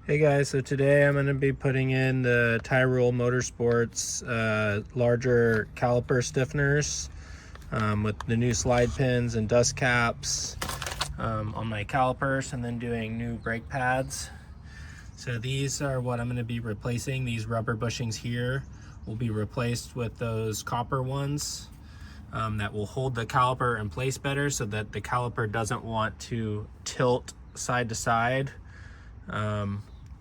Hey guys, so today I'm going to be putting in the Tyrolsport's larger caliper stiffeners with the new slide pins and dust caps on my calipers, and then doing new brake pads. So these are what I'm going to be replacing. These rubber bushings here will be replaced with those copper ones that will hold the caliper in place better so that the caliper doesn't want to tilt side to side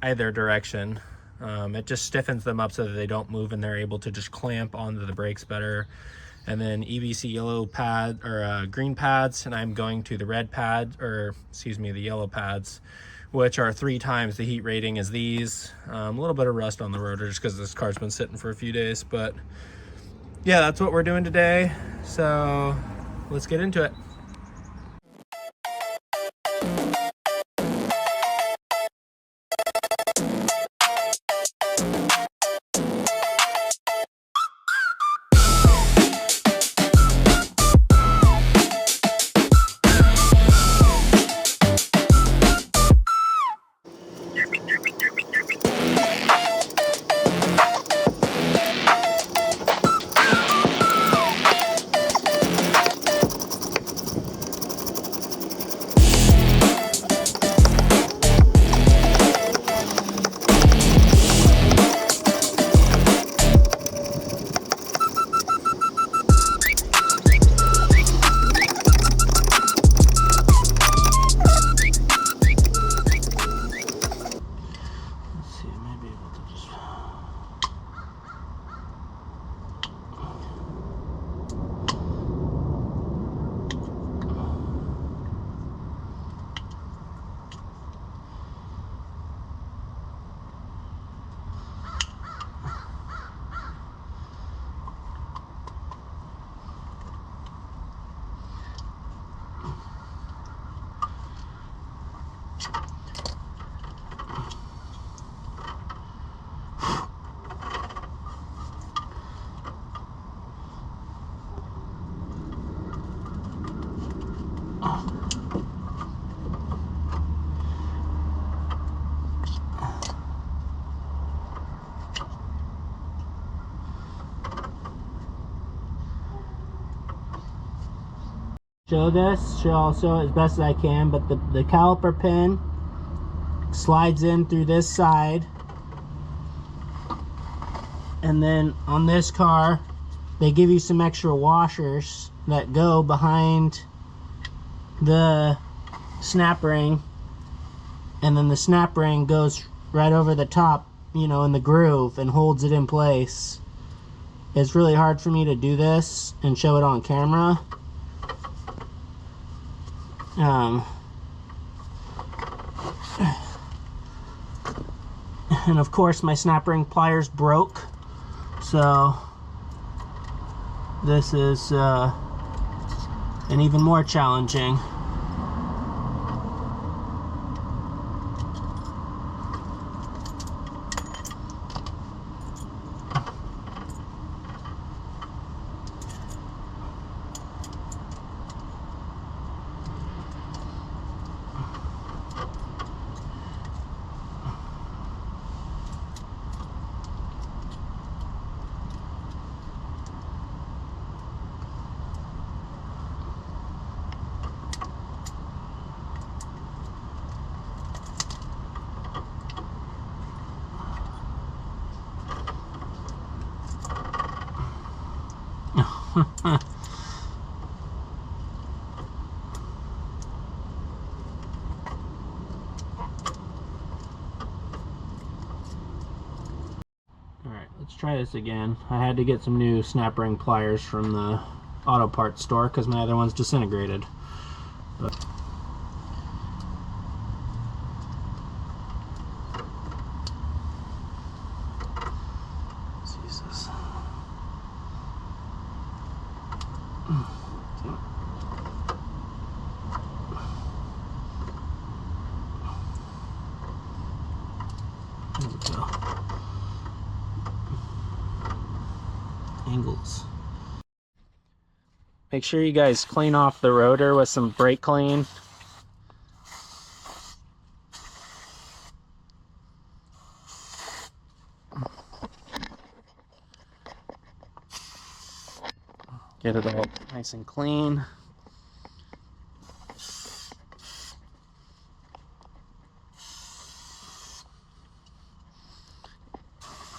either direction. It just stiffens them up so that they don't move and they're able to just clamp onto the brakes better. And then EBC yellow pad or green pads, and I'm going to the red pad, or excuse me, the yellow pads, which are 3 times the heat rating as these. A little bit of rust on the rotor just because this car's been sitting for a few days, but yeah, that's what we're doing today. So let's get into it. I'll show it as best as I can, but the caliper pin slides in through this side, and then on this car they give you some extra washers that go behind the snap ring, and then the snap ring goes right over the top, you know, in the groove, and holds it in place. It's really hard for me to do this and show it on camera. And of course my snap ring pliers broke, so this is an even more challenging. Alright, let's try this again. I had to get some new snap ring pliers from the auto parts store because my other one's disintegrated. But Jesus. There we go. Angles. Make sure you guys clean off the rotor with some brake clean. Get it all nice and clean.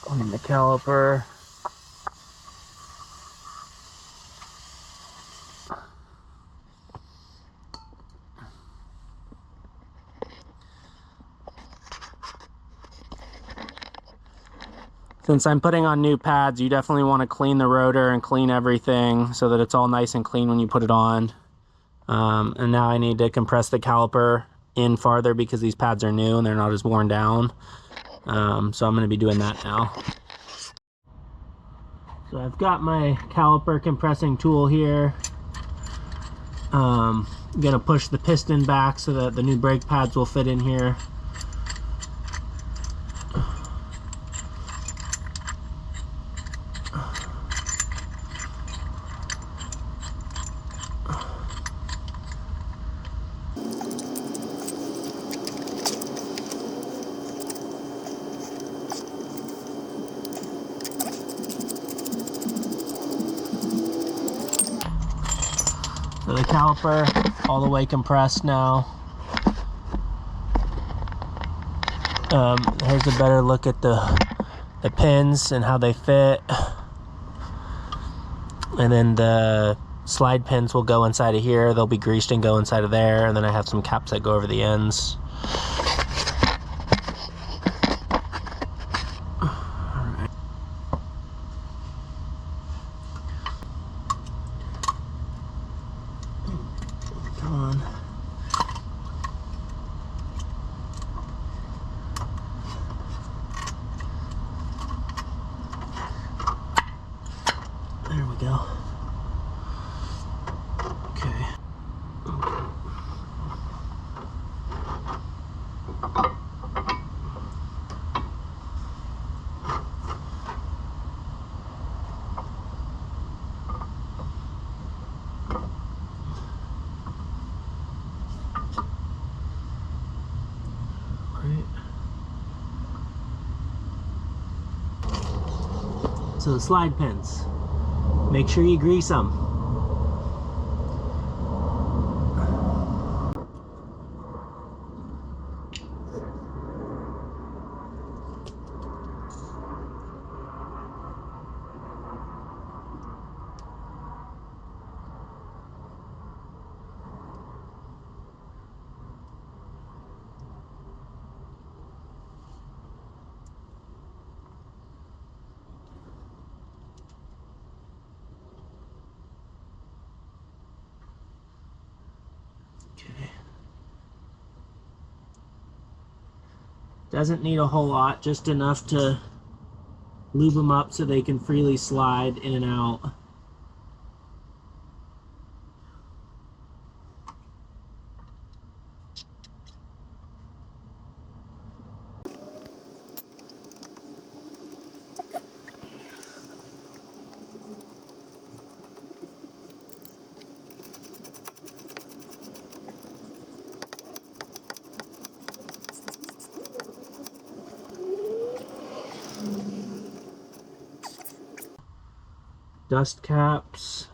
Clean the caliper. Since I'm putting on new pads, you definitely want to clean the rotor and clean everything so that it's all nice and clean when you put it on. And now I need to compress the caliper in farther because these pads are new and they're not as worn down. So I'm going to be doing that now. So I've got my caliper compressing tool here. I'm going to push the piston back so that the new brake pads will fit in here. So the caliper all the way compressed now. Here's a better look at the pins and how they fit. And then the slide pins will go inside of here. They'll be greased and go inside of there. And then I have some caps that go over the ends. On. There we go. Okay. So the slide pins, make sure you grease them. Doesn't need a whole lot, just enough to lube them up so they can freely slide in and out. Dust caps.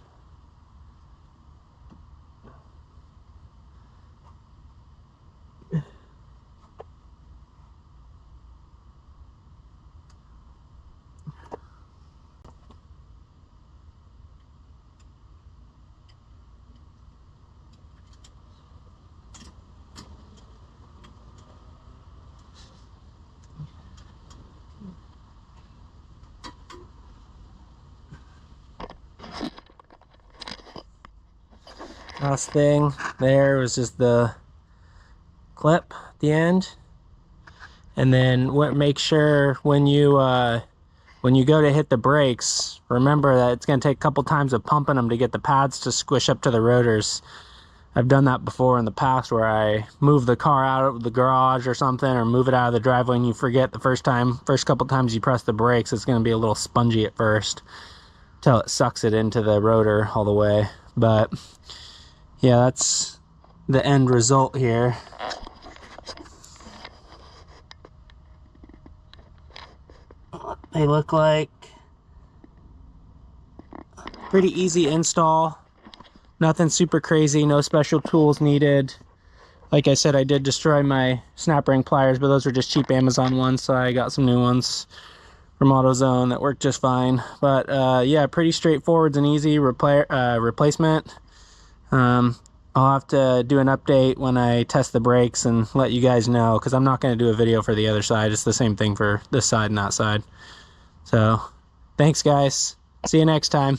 Last thing there was just the clip at the end, and then make sure when you go to hit the brakes, remember that it's going to take a couple times of pumping them to get the pads to squish up to the rotors. I've done that before in the past where I move the car out of the garage or something, or move it out of the driveway, and you forget the first couple times you press the brakes, it's going to be a little spongy at first till it sucks it into the rotor all the way. But yeah, that's the end result here. They look like Pretty easy install. Nothing super crazy, no special tools needed. Like I said, I did destroy my snap ring pliers, but those are just cheap Amazon ones, so I got some new ones from AutoZone that worked just fine. But yeah, pretty straightforward and easy replacement. I'll have to do an update when I test the brakes and let you guys know, because I'm not going to do a video for the other side. It's the same thing for this side and that side. So thanks guys, see you next time.